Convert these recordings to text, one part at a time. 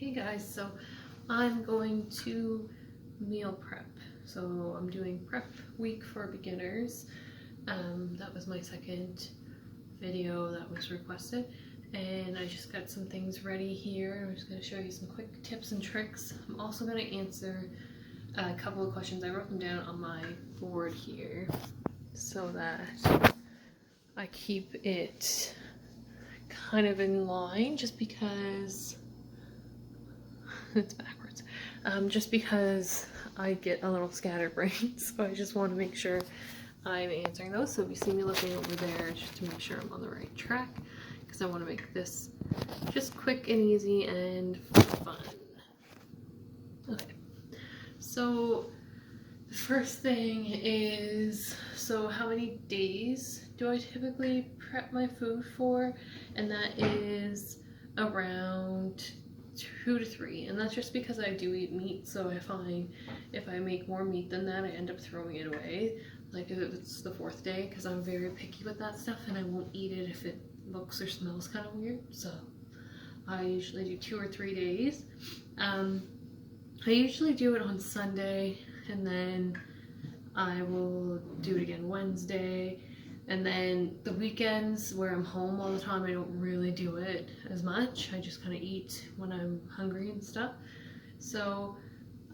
Hey guys, so I'm going to meal prep. So I'm doing prep week for beginners. That was my second video that was requested, and I just got some things ready here. I'm just going to show you some quick tips and tricks. I'm also going to answer a couple of questions. I wrote them down on my board here so that I keep it kind of in line, just because it's backwards. Just because I get a little scatterbrained, so I just want to make sure I'm answering those. So if you see me looking over there, just to make sure I'm on the right track, because I want to make this just quick and easy and fun. Okay, so the first thing is, so how many days do I typically prep my food for? And that is around 2 to 3, and that's just because I do eat meat. So I find if I make more meat than that, I end up throwing it away, like if it's the 4th day, because I'm very picky with that stuff and I won't eat it if it looks or smells kind of weird. So I usually do 2 or 3 days. I usually do it on Sunday, and then I will do it again Wednesday. And then the weekends where I'm home all the time, I don't really do it as much. I just kind of eat when I'm hungry and stuff. So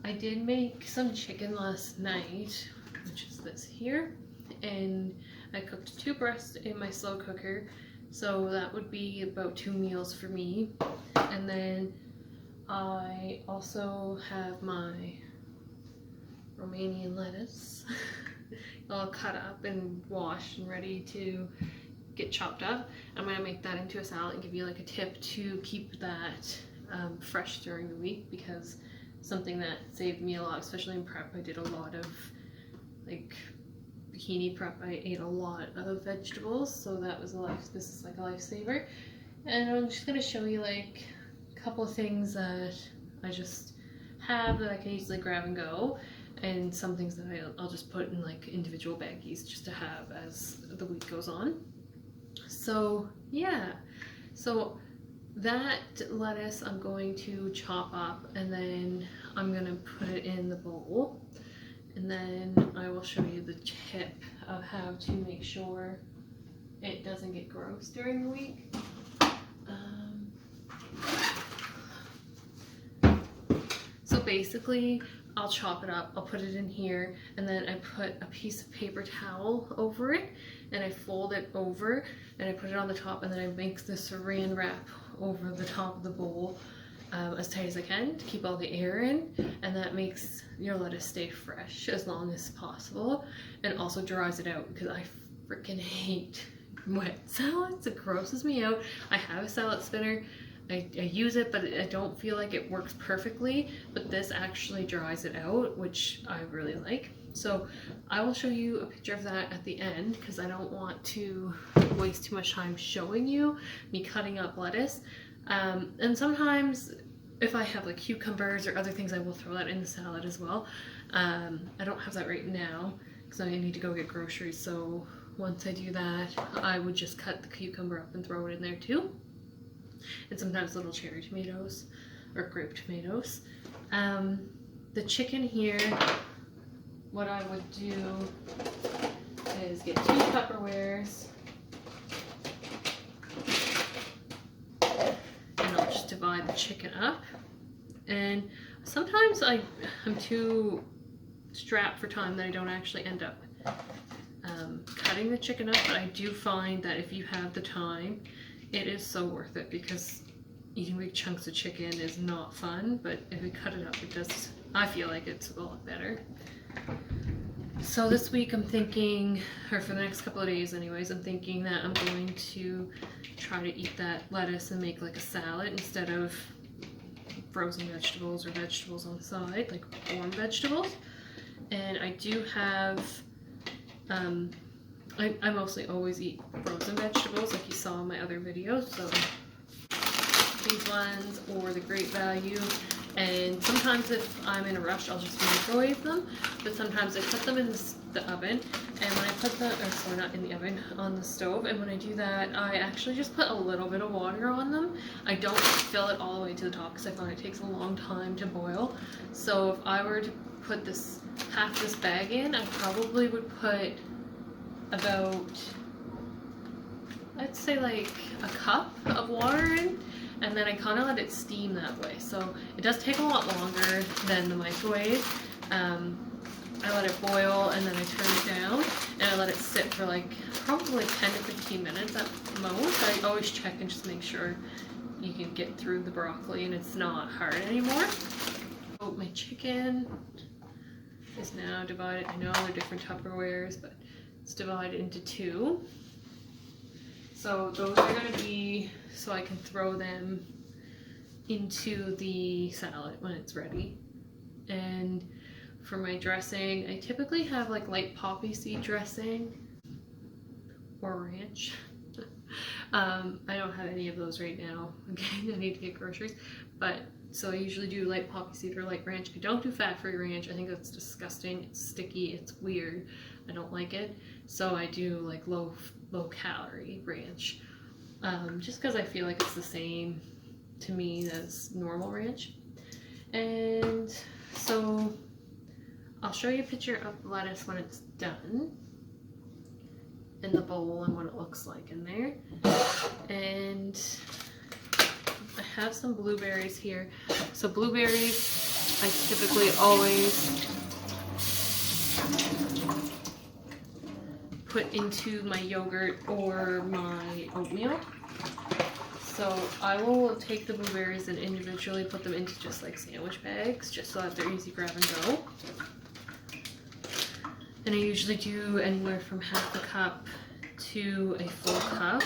I did make some chicken last night, which is this here. And I cooked 2 breasts in my slow cooker. So that would be about 2 meals for me. And then I also have my Romanian lettuce all cut up and washed and ready to get chopped up. I'm going to make that into a salad and give you like a tip to keep that fresh during the week, because something that saved me a lot, especially in prep. I did a lot of like bikini prep. I ate a lot of vegetables, so that was this is like a lifesaver. And I'm just going to show you like a couple of things that I just have that I can easily grab and go, and some things that I'll just put in like individual baggies just to have as the week goes on. So yeah, so that lettuce I'm going to chop up, and then I'm gonna put it in the bowl, and then I will show you the tip of how to make sure it doesn't get gross during the week. So basically, I'll chop it up, I'll put it in here, and then I put a piece of paper towel over it, and I fold it over, and I put it on the top, and then I make the saran wrap over the top of the bowl as tight as I can to keep all the air in, and that makes your lettuce stay fresh as long as possible, and also dries it out, because I freaking hate wet salads. It grosses me out. I have a salad spinner. I use it, but I don't feel like it works perfectly, but this actually dries it out, which I really like. So I will show you a picture of that at the end, because I don't want to waste too much time showing you me cutting up lettuce. And sometimes if I have like cucumbers or other things, I will throw that in the salad as well. I don't have that right now because I need to go get groceries, so once I do that, I would just cut the cucumber up and throw it in there too. And sometimes little cherry tomatoes or grape tomatoes. The chicken here, what I would do is get 2 Tupperwares, and I'll just divide the chicken up. And sometimes I'm too strapped for time that I don't actually end up cutting the chicken up, but I do find that if you have the time, it is so worth it, because eating big chunks of chicken is not fun, but if we cut it up, it does, I feel like it's a lot better. So this week I'm thinking, or for the next couple of days anyways, I'm thinking that I'm going to try to eat that lettuce and make like a salad instead of frozen vegetables or vegetables on the side, like warm vegetables. And I do have, I mostly always eat frozen vegetables like you saw in my other videos, so these ones or the Great Value, And sometimes if I'm in a rush, I'll just microwave them, but sometimes I put them in the oven, and when I put them, or sorry, not in the oven, on the stove, and when I do that, I actually just put a little bit of water on them. I don't fill it all the way to the top because I find it takes a long time to boil. So if I were to put half this bag in, I probably would put about, I'd say like a cup of water in, and then I kind of let it steam that way. So it does take a lot longer than the microwave. I let it boil, and then I turn it down, and I let it sit for like probably 10 to 15 minutes at most. I always check and just make sure you can get through the broccoli and it's not hard anymore. So my chicken is now divided. I know they're different Tupperwares, but it's divided into 2. So those are going to be so I can throw them into the salad when it's ready. And for my dressing, I typically have like light poppy seed dressing or ranch. I don't have any of those right now. Okay, I need to get groceries. But so I usually do light poppy seed or light ranch. I don't do fat-free ranch. I think that's disgusting. It's sticky. It's weird. I don't like it. So I do like low calorie ranch. Just because I feel like it's the same to me as normal ranch. And so I'll show you a picture of the lettuce when it's done in the bowl and what it looks like in there. And I have some blueberries here. So blueberries, I typically always put into my yogurt or my oatmeal. So I will take the blueberries and individually put them into just like sandwich bags, just so that they're easy grab and go. And I usually do anywhere from half a cup to a full cup,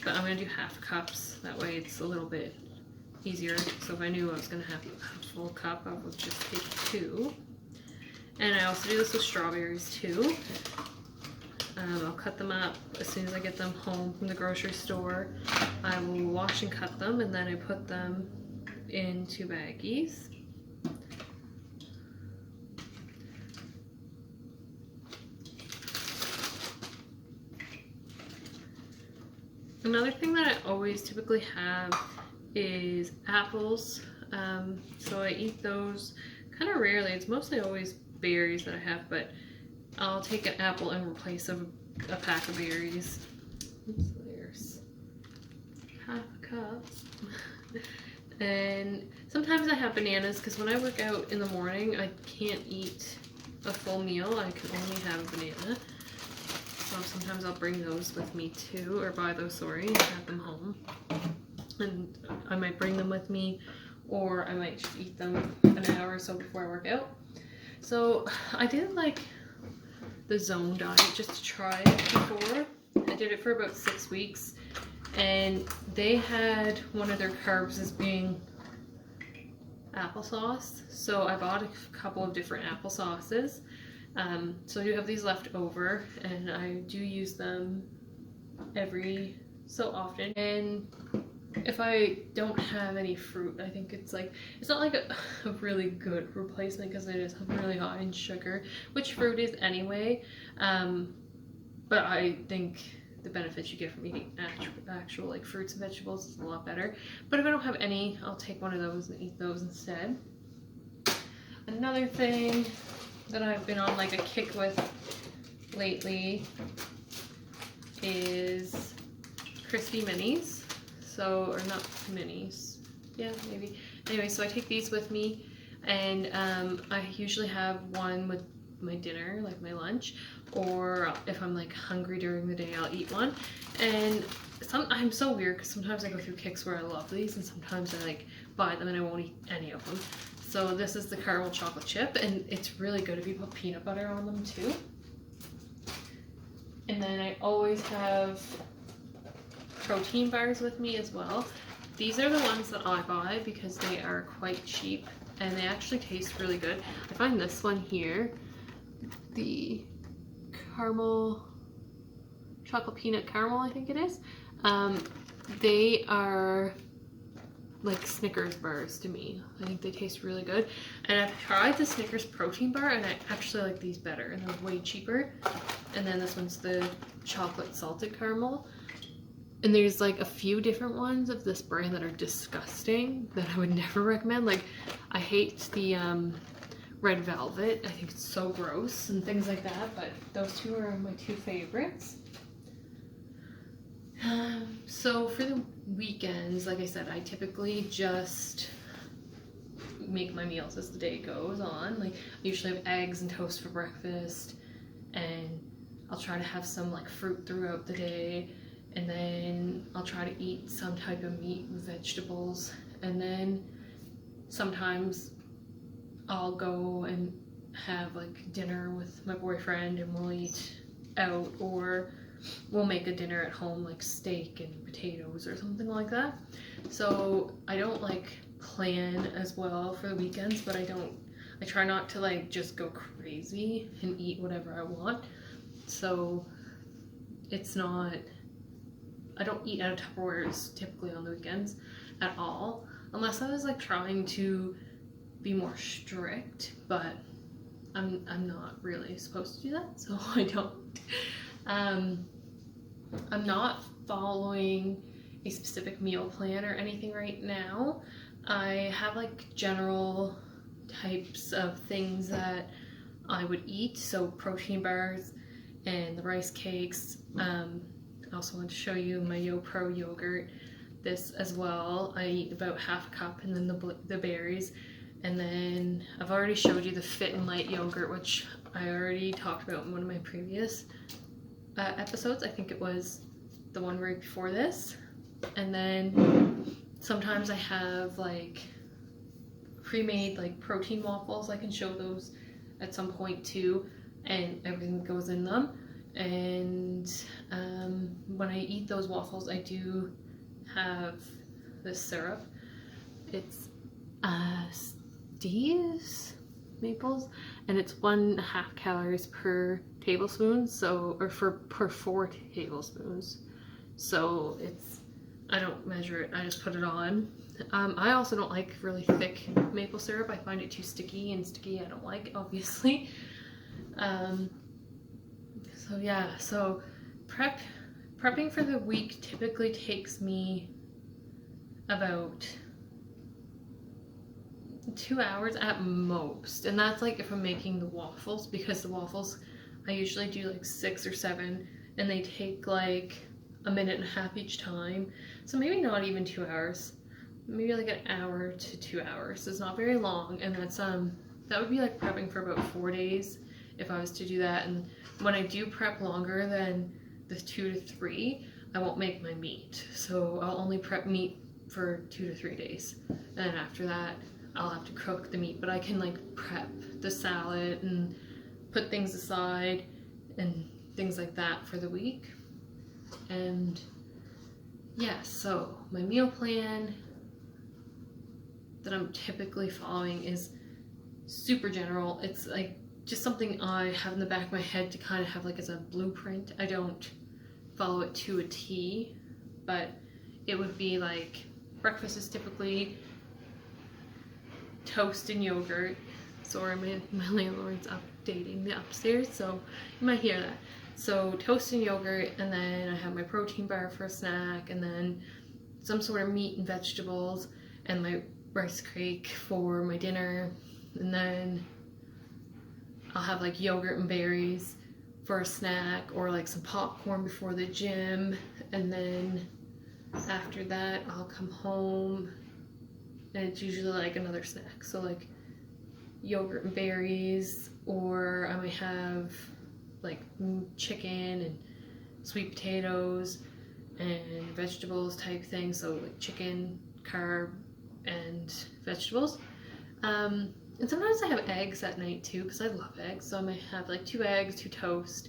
but I'm going to do half cups, that way it's a little bit easier. So if I knew I was going to have a full cup, I would just take 2. And I also do this with strawberries too. I'll cut them up as soon as I get them home from the grocery store. I will wash and cut them, and then I put them into baggies. Another thing that I always typically have is apples. So I eat those kind of rarely. It's mostly always berries that I have, but I'll take an apple in place of a pack of berries. Oops, there's half a cup. And sometimes I have bananas because when I work out in the morning, I can't eat a full meal. I can only have a banana. So sometimes I'll bring those with me too, or buy those, sorry, and have them home. And I might bring them with me, or I might just eat them an hour or so before I work out. So I did like the Zone diet just to try it before. I did it for about 6 weeks, and they had one of their carbs as being applesauce. So I bought a couple of different applesauces. So I do have these left over, and I do use them every so often. And if I don't have any fruit, I think it's like, it's not like a really good replacement because it is really high in sugar, which fruit is anyway. But I think the benefits you get from eating actual like fruits and vegetables is a lot better. But if I don't have any, I'll take one of those and eat those instead. Another thing that I've been on like a kick with lately is crispy minis. So, or not minis, yeah, maybe. Anyway, so I take these with me, and I usually have one with my dinner, like my lunch, or if I'm like hungry during the day, I'll eat one. And I'm so weird because sometimes I go through kicks where I love these, and sometimes I like buy them and I won't eat any of them. So this is the caramel chocolate chip, and it's really good if you put peanut butter on them too. And then I always have protein bars with me as well. These are the ones that I buy because they are quite cheap and they actually taste really good. I find this one here, the caramel chocolate peanut caramel, I think it is. They are like Snickers bars to me. I think they taste really good. And I've tried the Snickers protein bar and I actually like these better and they're way cheaper. And then this one's the chocolate salted caramel. And there's like a few different ones of this brand that are disgusting that I would never recommend. Like I hate the red velvet. I think it's so gross and things like that, but those two are my two favorites. So for the weekends, like I said, I typically just make my meals as the day goes on. Like I usually have eggs and toast for breakfast, and I'll try to have some like fruit throughout the day, and then I'll try to eat some type of meat and vegetables, and then sometimes I'll go and have like dinner with my boyfriend and we'll eat out, or we'll make a dinner at home like steak and potatoes or something like that. So I don't like plan as well for the weekends, but I try not to like just go crazy and eat whatever I want. So it's not, I don't eat out of Tupperwares typically on the weekends at all, unless I was like trying to be more strict, but I'm not really supposed to do that, so I don't. I'm not following a specific meal plan or anything right now. I have like general types of things that I would eat, so protein bars and the rice cakes. I also want to show you my YoPro yogurt, this as well. I eat about half a cup, and then the berries. And then I've already showed you the Fit and Light yogurt, which I already talked about in one of my previous episodes. I think it was the one right before this. And then sometimes I have like pre-made like protein waffles. I can show those at some point too, and everything that goes in them. And when I eat those waffles, I do have this syrup. It's Steve's Maples, and it's 1.5 calories per tablespoon, so, or per 4 tablespoons. So it's, I don't measure it, I just put it on. I also don't like really thick maple syrup. I find it too sticky, and sticky I don't like, obviously. So yeah, so prepping for the week typically takes me about 2 hours at most, and that's like if I'm making the waffles, because the waffles I usually do like 6 or 7, and they take like 1.5 minutes each time, so maybe not even 2 hours, maybe like 1 hour to 2 hours. It's not very long, and that's that would be like prepping for about 4 days if I was to do that. And when I do prep longer than the 2 to 3, I won't make my meat, so I'll only prep meat for 2 to 3 days, and then after that I'll have to cook the meat. But I can like prep the salad and put things aside and things like that for the week. And yeah, so my meal plan that I'm typically following is super general. It's like just something I have in the back of my head to kind of have like as a blueprint. I don't follow it to a T, but it would be like breakfast is typically toast and yogurt. Sorry, my landlord's updating the upstairs, so you might hear that. So toast and yogurt, and then I have my protein bar for a snack, and then some sort of meat and vegetables, and my rice cake for my dinner, and then I'll have like yogurt and berries for a snack, or like some popcorn before the gym, and then after that I'll come home and it's usually like another snack, so like yogurt and berries, or I might have like chicken and sweet potatoes and vegetables type thing, so like chicken, carb, and vegetables. And sometimes I have eggs at night too, because I love eggs, so I might have like 2 eggs, 2 toast,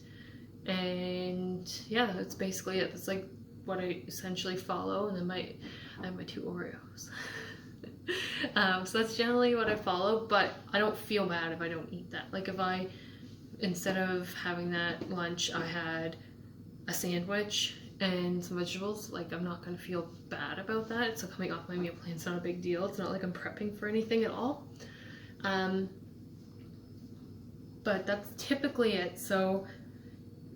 and yeah, that's basically it. That's like what I essentially follow, and then I have my 2 Oreos. So that's generally what I follow, but I don't feel bad if I don't eat that. Like if I, instead of having that lunch, I had a sandwich, and some vegetables, like I'm not gonna feel bad about that. So coming off my meal plan, it's not a big deal. It's not like I'm prepping for anything at all. But that's typically it. So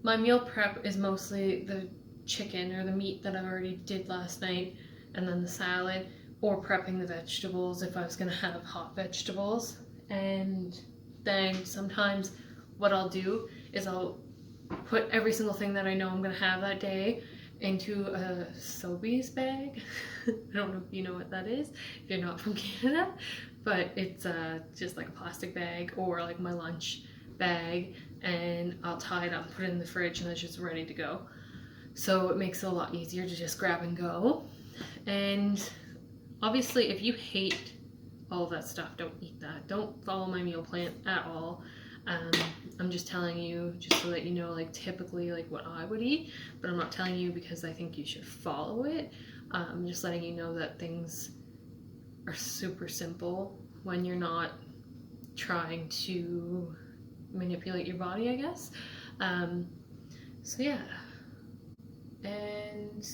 my meal prep is mostly the chicken or the meat that I already did last night, and then the salad, or prepping the vegetables if I was gonna have hot vegetables. And then sometimes what I'll do is I'll put every single thing that I know I'm gonna have that day into a Sobeys bag. I don't know if you know what that is, if you're not from Canada, but it's just like a plastic bag or like my lunch bag, and I'll tie it up, put it in the fridge, and it's just ready to go. So it makes it a lot easier to just grab and go. And obviously if you hate all of that stuff, don't eat that. Don't follow my meal plan at all. I'm just telling you just so that you know, like typically like what I would eat, but I'm not telling you because I think you should follow it. I'm just letting you know that things are super simple when you're not trying to manipulate your body, I guess. So yeah. And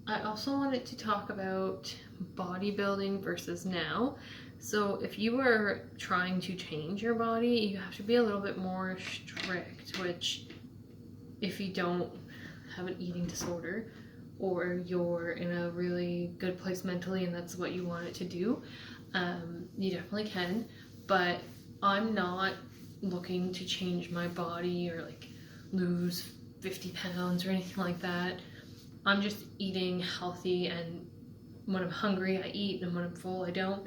I also wanted to talk about bodybuilding versus now. So if you are trying to change your body, you have to be a little bit more strict, which if you don't have an eating disorder or you're in a really good place mentally and that's what you want it to do, you definitely can. But I'm not looking to change my body or like lose 50 pounds or anything like that. I'm just eating healthy, and when I'm hungry I eat, and when I'm full I don't.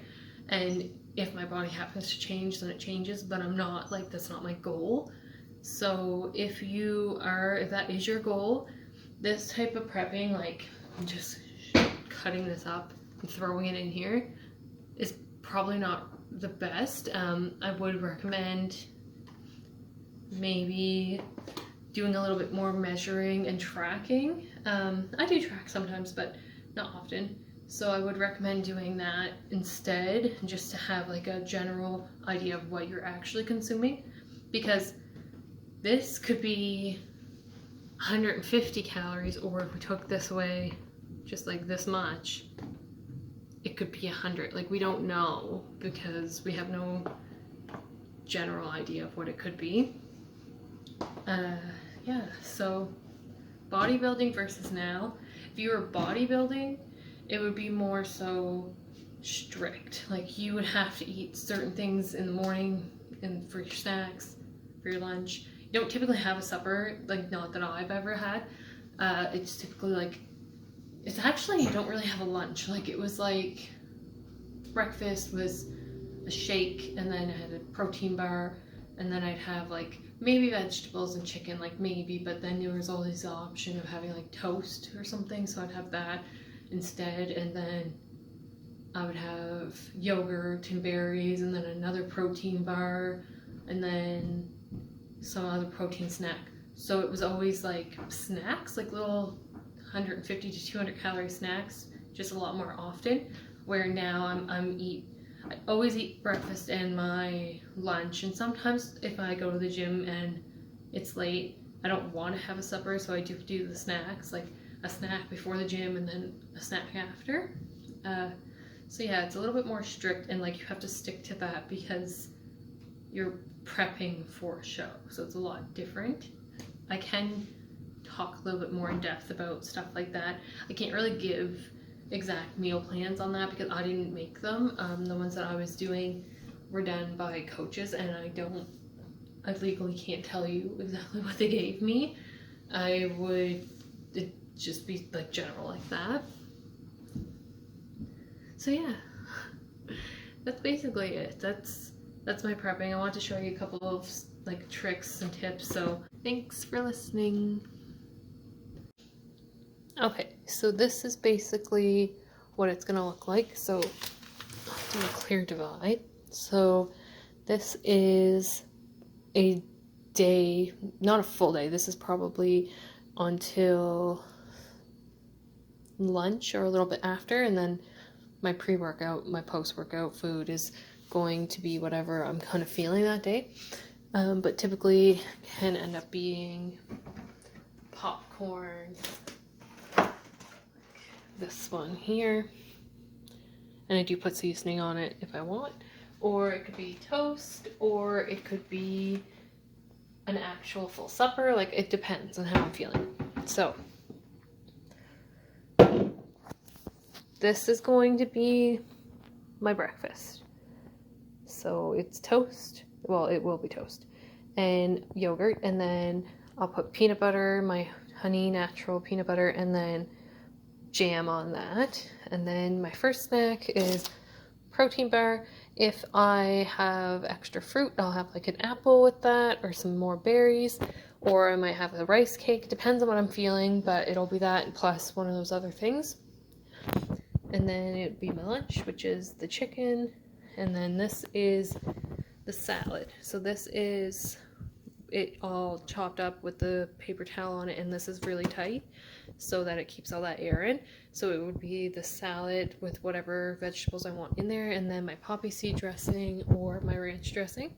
And if my body happens to change, then it changes, but I'm not like, that's not my goal. So if that is your goal, this type of prepping, like just cutting this up and throwing it in here, is probably not the best. I would recommend maybe doing a little bit more measuring and tracking. I do track sometimes, but not often. So I would recommend doing that instead, just to have like a general idea of what you're actually consuming, because this could be 150 calories, or if we took this away just like this much, it could be 100. Like, we don't know because we have no general idea of what it could be. Yeah, so bodybuilding versus now. If you were bodybuilding, it would be more so strict. Like, you would have to eat certain things in the morning and for your snacks, for your lunch. You don't typically have a supper, like not that I've ever had. It's typically like, it's actually, you don't really have a lunch. Like, it was like breakfast was a shake, and then I had a protein bar, and then I'd have like maybe vegetables and chicken, like maybe, but then there was always the option of having like toast or something, so I'd have that instead, and then I would have yogurt and berries, and then another protein bar, and then some other protein snack. So it was always like snacks, like little 150 to 200 calorie snacks, just a lot more often. Where now I always eat breakfast and my lunch, and sometimes if I go to the gym and it's late, I don't want to have a supper, so I do the snacks, like a snack before the gym and then a snack after. So yeah, it's a little bit more strict, and like you have to stick to that because you're prepping for a show, so it's a lot different. I can talk a little bit more in depth about stuff like that. I can't really give exact meal plans on that because I didn't make them. The ones that I was doing were done by coaches, and I legally can't tell you exactly what they gave me. It'd just be like general like that. So yeah, that's basically it. That's my prepping. I want to show you a couple of like tricks and tips, so thanks for listening. Okay, so this is basically what it's gonna look like. So I'll do a clear divide. So this is a day, not a full day. This is probably until lunch or a little bit after, and then my pre-workout, my post-workout food is going to be whatever I'm kind of feeling that day. But typically can end up being popcorn, this one here. And I do put seasoning on it if I want. Or it could be toast, or it could be an actual full supper. Like, it depends on how I'm feeling. So this is going to be my breakfast. So it's toast. Well, it will be toast. And yogurt. And then I'll put peanut butter, my honey natural peanut butter, and then jam on that. And then my first snack is protein bar. If I have extra fruit, I'll have like an apple with that or some more berries, or I might have a rice cake. Depends on what I'm feeling, but it'll be that plus one of those other things. And then it would be my lunch, which is the chicken, and then this is the salad. So this is it all chopped up with the paper towel on it, and this is really tight so that it keeps all that air in. So it would be the salad with whatever vegetables I want in there, and then my poppy seed dressing or my ranch dressing.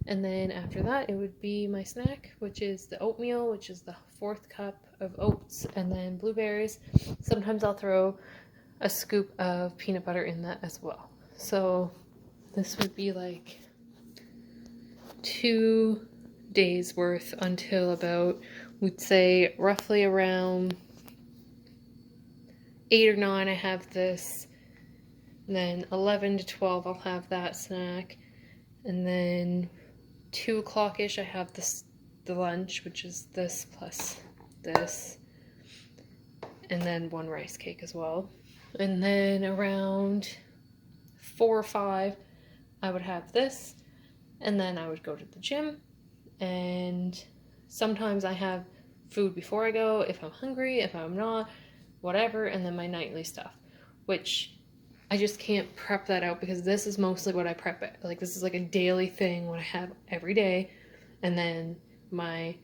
And then after that, it would be my snack, which is the oatmeal, which is the 4th cup of oats, and then blueberries. Sometimes I'll throw a scoop of peanut butter in that as well. So this would be like 2 days worth until about, we'd say roughly around 8 or 9 I have this, and then 11 to 12 I'll have that snack, and then 2 o'clock-ish I have the lunch, which is this plus this, and then 1 rice cake as well. And then around 4 or 5 I would have this, and then I would go to the gym. And sometimes I have food before I go, if I'm hungry, if I'm not, whatever, and then my nightly stuff, which I just can't prep that out because this is mostly what I prep it. Like, this is like a daily thing, what I have every day. And then my,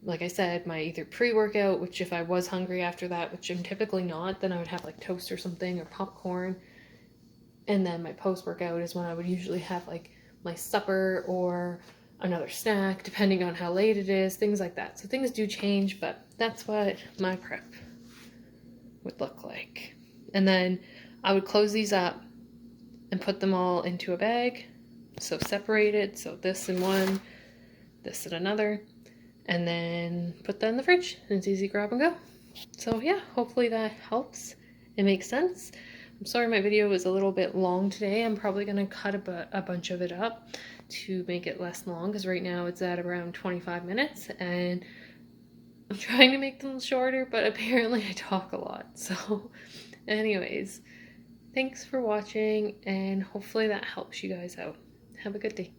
like I said, my either pre-workout, which if I was hungry after that, which I'm typically not, then I would have like toast or something or popcorn. And then my post-workout is when I would usually have like my supper or another snack, depending on how late it is, things like that. So things do change, but that's what my prep would look like. And then I would close these up and put them all into a bag, so separated, so this in one, this in another, and then put that in the fridge, and it's easy grab and go. So yeah, hopefully that helps. It makes sense. I'm sorry my video was a little bit long today. I'm probably going to cut a bunch of it up to make it less long, because right now it's at around 25 minutes, and I'm trying to make them shorter, but apparently I talk a lot. So anyways, thanks for watching, and hopefully that helps you guys out. Have a good day.